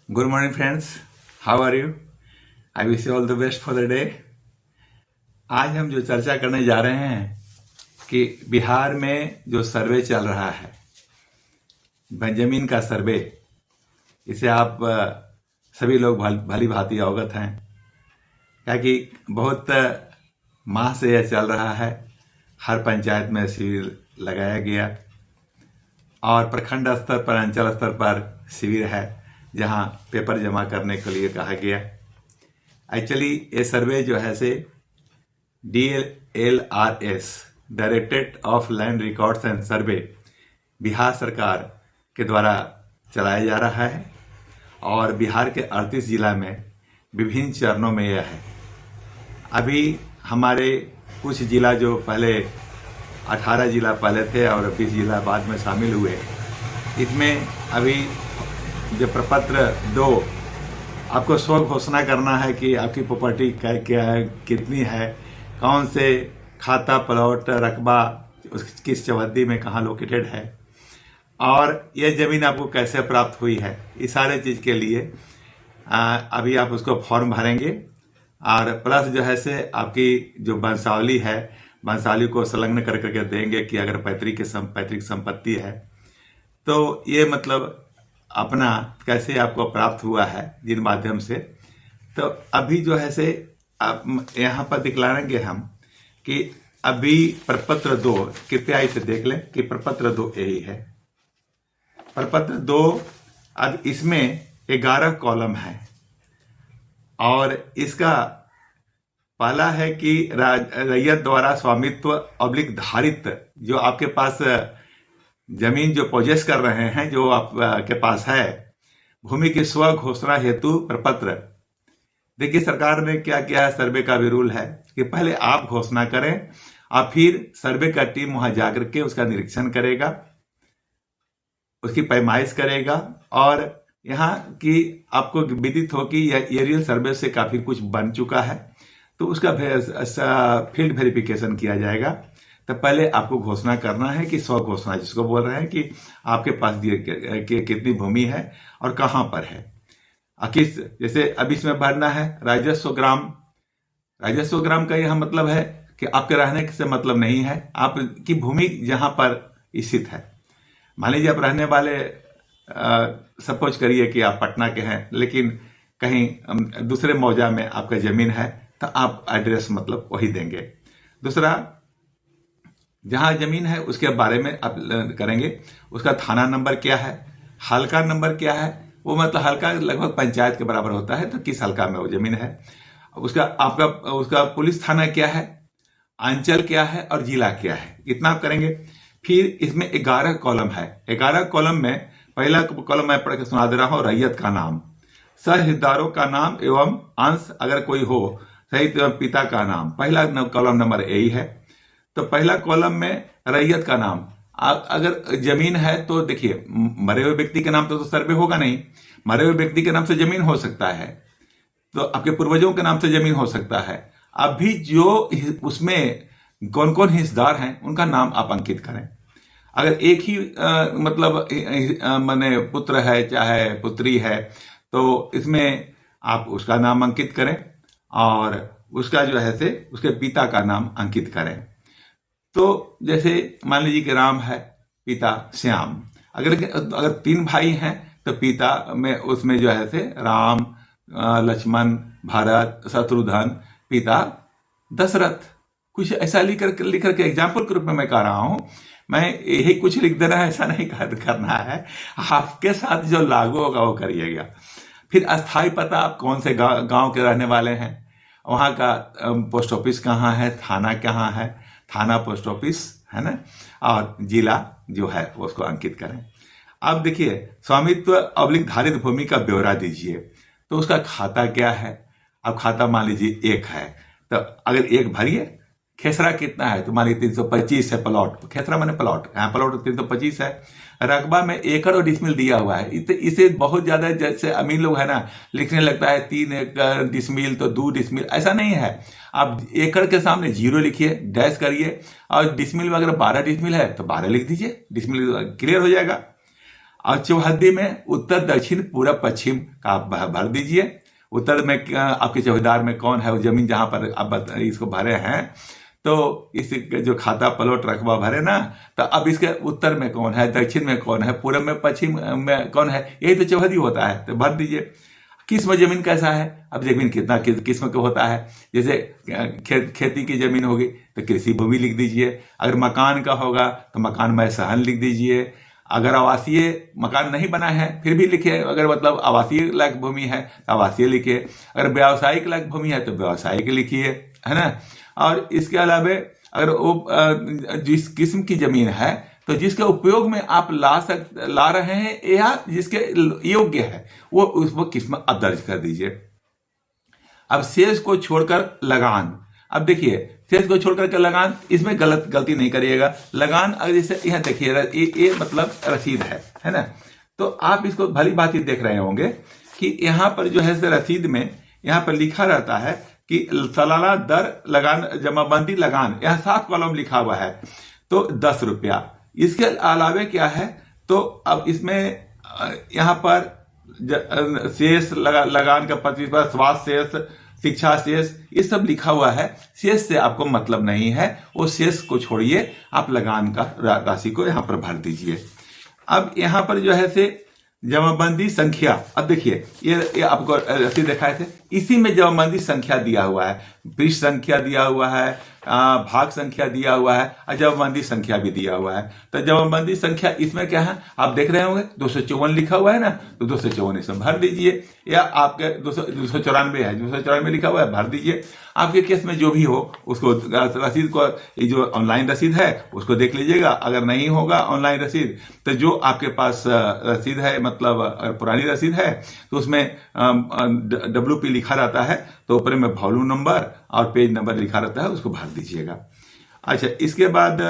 Good morning friends, how are you? I wish you all the best for the day. आज हम जो चर्चा करने जा रहे हैं कि बिहार में जो सर्वे चल रहा है, जमीन का सर्वे, इसे आप सभी लोग भली भांति अवगत हैं, क्या कि बहुत माह से यह चल रहा है। हर पंचायत में शिविर लगाया गया और प्रखंड स्तर पर, अंचल स्तर पर शिविर है जहां पेपर जमा करने के लिए कहा गया। एक्चुअली ये सर्वे जो है से DLRS, directorate of land records and सर्वे, बिहार सरकार के द्वारा चलाया जा रहा है और बिहार के 38 जिला में विभिन्न चरणों में यह है। अभी हमारे कुछ जिला जो पहले 18 जिला पहले थे और 20 जिला बाद में शामिल हुए, इसमें अभी जो प्रपत्र 2 आपको स्व घोषणा करना है कि आपकी प्रॉपर्टी क्या है, कितनी है, कौन से खाता, प्लॉट, रकबा, किस चौहद्दी में कहाँ लोकेटेड है और यह ज़मीन आपको कैसे प्राप्त हुई है। इस सारे चीज़ के लिए अभी आप उसको फॉर्म भरेंगे और प्लस जो है से आपकी जो वंशावली है, वंशावली को संलग्न कर करके देंगे कि अगर पैतृक संपत्ति है तो ये मतलब अपना कैसे आपको प्राप्त हुआ है, जिन माध्यम से। तो अभी जो है से यहाँ पर दिखलाएंगे हम कि अभी प्रपत्र 2, कृपया इसे देख लें कि प्रपत्र 2 यही है। प्रपत्र 2, अब इसमें 11 कॉलम है और इसका पहला है कि रैयत द्वारा स्वामित्व / धारित, जो आपके पास जमीन जो पोजेस कर रहे हैं, जो आपके पास है, भूमि की स्व घोषणा हेतु प्रपत्र। देखिए सरकार ने क्या किया है, सर्वे का भी रूल है कि पहले आप घोषणा करें और फिर सर्वे का टीम वहां जाकर के उसका निरीक्षण करेगा, उसकी पैमाइश करेगा और यहाँ की आपको विदित हो कि एरियल सर्वे से काफी कुछ बन चुका है, तो उसका फील्ड वेरिफिकेशन किया जाएगा। तो पहले आपको घोषणा करना है कि स्व घोषणा, जिसको बोल रहे हैं कि आपके पास कितनी भूमि है और कहाँ पर है, किस, जैसे अब इसमें भरना है राजस्व ग्राम। राजस्व ग्राम का यह मतलब है कि आपके रहने से मतलब नहीं है, आपकी भूमि जहां पर स्थित है। मान लीजिए आप रहने वाले, सपोज करिए कि आप पटना के हैं लेकिन कहीं दूसरे मौजा में आपका जमीन है, तो आप एड्रेस मतलब वही देंगे। दूसरा, जहां जमीन है उसके बारे में आप करेंगे, उसका थाना नंबर क्या है, हल्का नंबर क्या है, वो मतलब हल्का लगभग पंचायत के बराबर होता है, तो किस हल्का में वो जमीन है, उसका पुलिस थाना क्या है, अंचल क्या है और जिला क्या है, इतना आप करेंगे। फिर इसमें 11 कॉलम है। 11 कॉलम में पहला कॉलम मैं पढ़ के सुना दे रहा हूं, रैयत का नाम, सहहिस्सेदारों का नाम एवं अंश अगर कोई हो, सहित एवं पिता का नाम। पहला कॉलम नंबर यही है। तो पहला कॉलम में रैयत का नाम, अगर जमीन है तो देखिए, मरे हुए व्यक्ति के नाम तो सर्वे होगा नहीं, मरे हुए व्यक्ति के नाम से जमीन हो सकता है, तो आपके पूर्वजों के नाम से जमीन हो सकता है। अभी जो उसमें कौन कौन हिस्सेदार हैं उनका नाम आप अंकित करें। अगर एक ही मतलब माने पुत्र है चाहे पुत्री है, तो इसमें आप उसका नाम अंकित करें और उसका जो है से उसके पिता का नाम अंकित करें। तो जैसे मान लीजिए कि राम है, पिता श्याम। अगर 3 भाई हैं तो पिता में उसमें जो है से राम, लक्ष्मण, भरत, शत्रुघ्न, पिता दशरथ। कुछ ऐसा लिख करके एग्जाम्पल के रूप में मैं कह रहा हूं, मैं यही कुछ लिख देना है, ऐसा नहीं करना है, आपके साथ जो लागू होगा वो करिएगा। फिर अस्थाई पता, आप कौन से गांव के रहने वाले हैं, वहां का पोस्ट ऑफिस कहाँ है, थाना कहाँ है, थाना पोस्ट ऑफिस है ना, और जिला जो है वो उसको अंकित करें। अब देखिए, स्वामित्व / धारित भूमि का ब्यौरा दीजिए, तो उसका खाता क्या है। अब खाता मान लीजिए 1 है, तो अगर 1 भरिए, खेसरा कितना है तो मान लीजिए 325 है प्लॉट, खेसरा माने प्लॉट, यहाँ प्लॉट 325 है। रकबा में एकड़ और डिसमिल दिया हुआ है, इसे बहुत ज्यादा जैसे अमीर लोग है ना, लिखने लगता है 3 एकड़ डिसमिल तो 2 डिसमिल, ऐसा नहीं है। आप एकड़ के सामने 0 लिखिए, डैश करिए, और डिसमिल में अगर 12 डिसमिल है तो 12 लिख दीजिए, डिसमिल क्लियर हो जाएगा। और चौहद्दी में उत्तर दक्षिण पूरब पश्चिम का आप भर दीजिए। उत्तर में आपके चौकीदार में कौन है, वो जमीन जहां पर आप इसको भरे हैं, तो इस जो खाता प्लॉट रकबा भरे ना, तो अब इसके उत्तर में कौन है, दक्षिण में कौन है, पूरब में पश्चिम में कौन है, यही तो चौहद्दी होता है, तो भर दीजिए। किस्म जमीन कैसा है, अब जमीन कितना किस्म का होता है, जैसे खेती की जमीन होगी तो कृषि भूमि लिख दीजिए, अगर मकान का होगा तो मकान में सहन लिख दीजिए, अगर आवासीय मकान नहीं बना है फिर भी लिखिए, अगर मतलब आवासीय लायक भूमि है तो आवासीय लिखिए, अगर व्यावसायिक लायक भूमि है तो व्यावसायिक लिखिए, है ना। और इसके अलावा अगर वो जिस किस्म की जमीन है तो जिसके उपयोग में आप ला रहे हैं या जिसके योग्य है वो उसको किस्म आप दर्ज कर दीजिए। अब शेष को छोड़कर लगान, अब देखिए शेष को छोड़कर के लगान, इसमें गलती नहीं करिएगा। लगान अगर जैसे यहाँ देखिए ये मतलब रसीद है ना, तो आप इसको भली बात ही देख रहे होंगे कि यहाँ पर जो है रसीद में यहाँ पर लिखा रहता है कि सालाना दर लगान जमाबंदी लगान, यहाँ 7 कॉलम लिखा हुआ है, तो 10 रुपया। इसके अलावे क्या है, तो अब इसमें यहाँ पर शेष लगान का 25%, स्वास्थ्य शेष, शिक्षा शेष, ये सब लिखा हुआ है। शेष से आपको मतलब नहीं है, वो शेष को छोड़िए, आप लगान का राशि को यहाँ पर भर दीजिए। अब यहाँ पर जो है से जमाबंदी संख्या, अब देखिए ये आपको रसीद दिखाए थे, इसी में जमाबंदी संख्या दिया हुआ है, पृष्ठ संख्या दिया हुआ है, भाग संख्या दिया हुआ है और जमाबंदी संख्या भी दिया हुआ है। तो जमाबंदी संख्या इसमें क्या है, आप देख रहे होंगे 254 लिखा हुआ है ना, तो 254 इसमें भर दीजिए, या आपके 294 है, 294 लिखा हुआ है, भर दीजिए। आपके केस में जो भी हो उसको रसीद को, ये जो ऑनलाइन रसीद है उसको देख लीजिएगा, अगर नहीं होगा ऑनलाइन रसीद तो जो आपके पास रसीद है, मतलब अगर पुरानी रसीद है तो उसमें WP लिखा रहता है, तो ऊपर में वॉल्यूम नंबर और पेज नंबर लिखा रहता है, उसको भर दीजिएगा। अच्छा, इसके बाद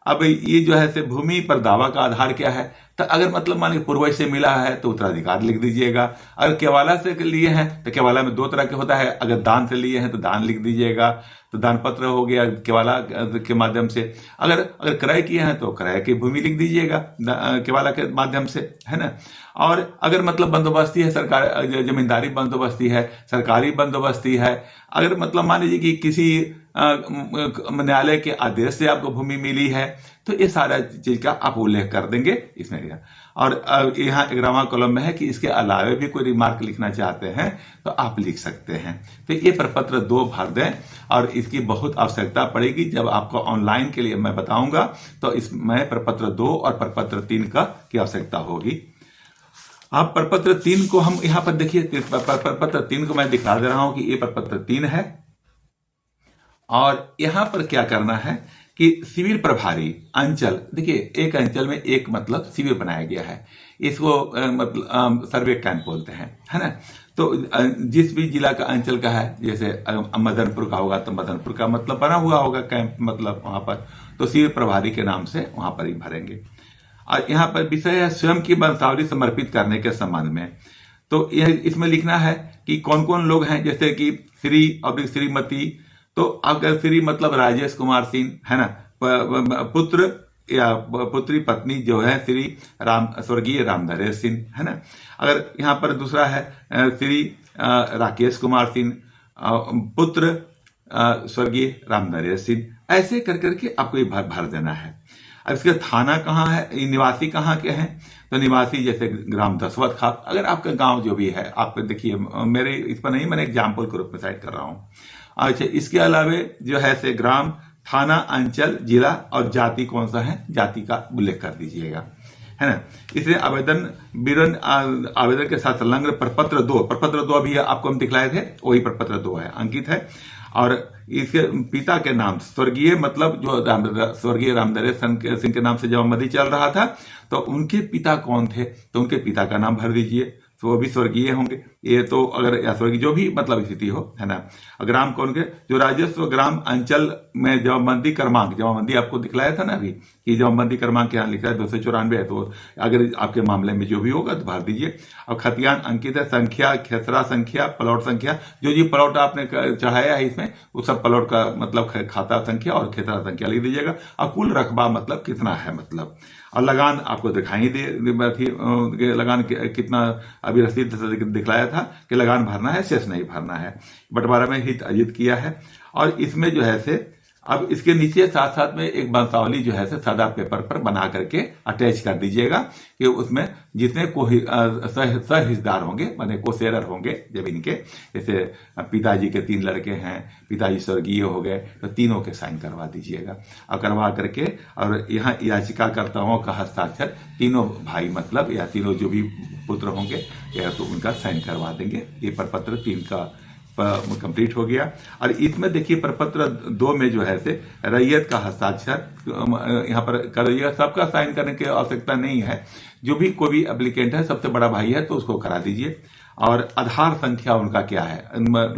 अब ये जो है से भूमि पर दावा का आधार क्या है, तो अगर मतलब मान लीजिए पूर्वज से मिला है तो उत्तराधिकार लिख दीजिएगा, अगर केवाला से लिए हैं तो केवाला में 2 तरह के होता है, अगर दान से लिए हैं तो दान लिख दीजिएगा, तो दान पत्र हो गया केवाला के माध्यम से। अगर क्रय किए हैं तो क्रय की भूमि लिख दीजिएगा केवाला के माध्यम से, है ना। और अगर मतलब बंदोबस्ती है, सरकार जमींदारी बंदोबस्ती है, सरकारी बंदोबस्ती है, अगर मतलब मान लीजिए कि किसी न्यायालय के आदेश से आपको भूमि मिली है, तो ये सारा चीज का आप उल्लेख कर देंगे इसमें। और यहाँ 11वां कॉलम में है कि इसके अलावे भी कोई रिमार्क लिखना चाहते हैं तो आप लिख सकते हैं। तो ये प्रपत्र 2 भर दें, और इसकी बहुत आवश्यकता पड़ेगी जब आपको ऑनलाइन के लिए मैं बताऊंगा, तो इसमें प्रपत्र 2 और प्रपत्र 3 की आवश्यकता होगी। आप प्रपत्र 3 को हम यहाँ पर देखिए, प्रपत्र 3 को मैं दिखा दे रहा हूं कि ये प्रपत्र 3 है। और यहां पर क्या करना है कि शिविर प्रभारी अंचल, देखिए एक अंचल में एक मतलब शिविर बनाया गया है, इसको मतलब सर्वे कैंप बोलते हैं, है ना। तो जिस भी जिला का अंचल का है, जैसे मदनपुर का होगा तो मदनपुर का मतलब बना हुआ होगा कैंप, मतलब वहां पर, तो शिविर प्रभारी के नाम से वहां पर ही भरेंगे। और यहाँ पर विषय है स्वयं की वंशावली समर्पित करने के संबंध में, तो यह इसमें लिखना है कि कौन कौन लोग हैं, जैसे कि श्री और श्रीमती, तो अगर श्री मतलब राजेश कुमार सिंह, है ना, पुत्र या पुत्री पत्नी जो है श्री स्वर्गीय रामधरेश सिंह, है ना। अगर यहाँ पर दूसरा है श्री राकेश कुमार सिंह, पुत्र स्वर्गीय रामधरेश सिंह, ऐसे कर करके आपको ये भर देना है। अब इसका थाना कहाँ है, निवासी कहाँ के हैं, तो निवासी जैसे ग्राम दसवत खाप, अगर आपका गांव जो भी है, आप देखिए मेरे इस पर नहीं, मैंने एग्जाम्पल के रूप में साइड कर रहा हूँ। अच्छा, इसके अलावे जो है से ग्राम, थाना, अंचल, जिला और जाति कौन सा है, जाति का उल्लेख कर दीजिएगा, है ना। इसलिए आवेदन के साथ संलग्न प्रपत्र 2 भी आपको हम दिखलाए थे, वही प्रपत्र 2 है, अंकित है। और इसके पिता के नाम स्वर्गीय मतलब जो स्वर्गीय रामधरेश सिंह के नाम से जमाबंदी चल रहा था, तो उनके पिता कौन थे, तो उनके पिता का नाम भर दीजिए, तो वो भी स्वर्गीय होंगे, ये तो अगर या स्वर्गीय जो भी मतलब स्थिति हो, है ना, ग्राम कौन के जो राजस्व ग्राम अंचल में जमाबंदी क्रमांक, जमाबंदी आपको दिखलाया था ना अभी कि जमाबंदी क्रमांक यहाँ लिखा है 294 है, तो अगर आपके मामले में जो भी होगा तो भर दीजिए। और खतियान अंकित है, संख्या, खेसरा संख्या, प्लॉट संख्या, जो जी प्लॉट आपने चढ़ाया है इसमें वो सब प्लॉट का मतलब खाता संख्या और खेसरा संख्या लिख दीजिएगा। और कुल रकबा मतलब कितना है मतलब, और लगान आपको दिखाई दे लगान कितना अभी रसीद दिखलाया था कि लगान भरना है, शेष नहीं भरना है। बंटवारा में हित अर्जित किया है। और इसमें जो है से अब इसके नीचे साथ साथ में एक वंशावली जो है से सादा पेपर पर बना करके अटैच कर दीजिएगा कि उसमें जितने को सह हिस्सेदार होंगे माने को शेयरर होंगे जमीन के, जैसे पिताजी के 3 लड़के हैं, पिताजी स्वर्गीय हो गए, तो तीनों के साइन करवा दीजिएगा। और करवा करके और यहाँ याचिकाकर्ताओं का हस्ताक्षर तीनों भाई मतलब या तीनों जो भी पुत्र होंगे या तो उनका साइन करवा देंगे। ये प्रपत्र 3 का कंप्लीट हो गया। और इसमें देखिए प्रपत्र 2 में जो है से रैयत का हस्ताक्षर यहाँ पर करिएगा। सबका साइन करने की आवश्यकता नहीं है, जो भी कोई भी एप्लीकेंट है सबसे बड़ा भाई है तो उसको करा दीजिए। और आधार संख्या उनका क्या है,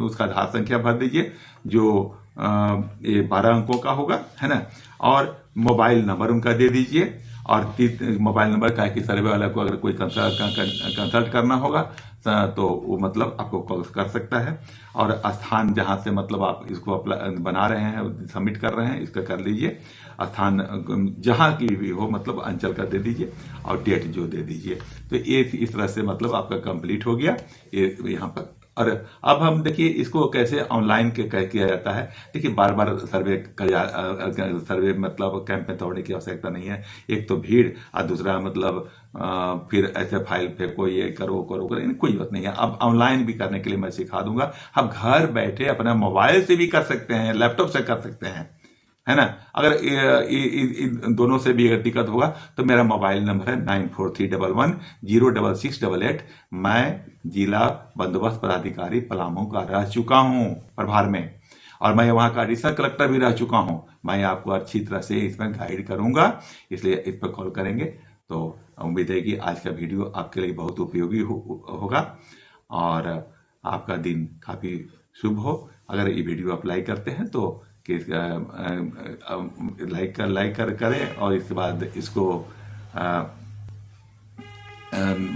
उसका आधार संख्या भर दीजिए जो ये 12 अंकों का होगा, है ना। और मोबाइल नंबर उनका दे दीजिए। और मोबाइल नंबर का है कि सर्वे वाला को अगर कोई कंसल्ट करना होगा तो वो मतलब आपको कॉल कर सकता है। और स्थान जहां से मतलब आप इसको बना रहे हैं, सबमिट कर रहे हैं, इसका कर लीजिए। स्थान जहां की भी हो मतलब अंचल का दे दीजिए और डेट जो दे दीजिए। तो ये इस तरह से मतलब आपका कंप्लीट हो गया ये यहाँ पर। और अब हम देखिए इसको कैसे ऑनलाइन किया जाता है। देखिए बार बार सर्वे मतलब कैंप में दौड़ने की आवश्यकता नहीं है। एक तो भीड़ और दूसरा मतलब फिर ऐसे फाइल फेंको, ये करो कोई बात नहीं है। अब ऑनलाइन भी करने के लिए मैं सिखा दूंगा। आप घर बैठे अपना मोबाइल से भी कर सकते हैं, लैपटॉप से कर सकते हैं, है ना। अगर इन दोनों से भी अगर दिक्कत होगा तो मेरा मोबाइल नंबर है 9431106688। मैं जिला बंदोबस्त पदाधिकारी पलामू का रह चुका हूं प्रभार में, और मैं वहां का एडिशनल कलेक्टर भी रह चुका हूं। मैं आपको अच्छी तरह से इसमें गाइड करूंगा, इसलिए इस पर कॉल करेंगे। तो उम्मीद है कि आज का वीडियो आपके लिए बहुत उपयोगी होगा और आपका दिन काफी शुभ हो। अगर ये वीडियो आप लाइक करते हैं तो लाइक करें और इसके बाद इसको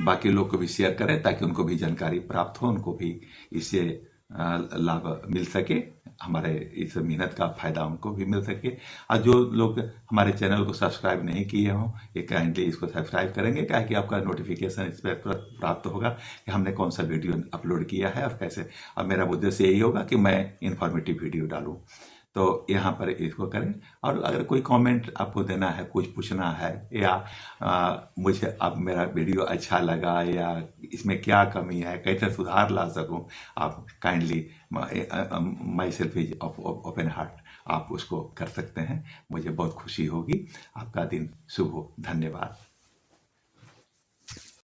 बाकी लोग को भी शेयर करें ताकि उनको भी जानकारी प्राप्त हो, उनको भी इससे लाभ मिल सके, हमारे इस मेहनत का फायदा उनको भी मिल सके। और जो लोग हमारे चैनल को सब्सक्राइब नहीं किए हों ये काइंडली इसको सब्सक्राइब करेंगे, क्या कि आपका नोटिफिकेशन इस पर प्राप्त होगा कि हमने कौन सा वीडियो अपलोड किया है और कैसे। और मेरा उद्देश्य यही होगा कि मैं इंफॉर्मेटिव वीडियो डालूं। तो यहाँ पर इसको करें। और अगर कोई कमेंट आपको देना है, कुछ पूछना है या मुझे अब मेरा वीडियो अच्छा लगा या इसमें क्या कमी है, कैसे सुधार ला सकूं, आप kindly my self is open heart, आप उसको कर सकते हैं। मुझे बहुत खुशी होगी। आपका दिन शुभ हो। धन्यवाद।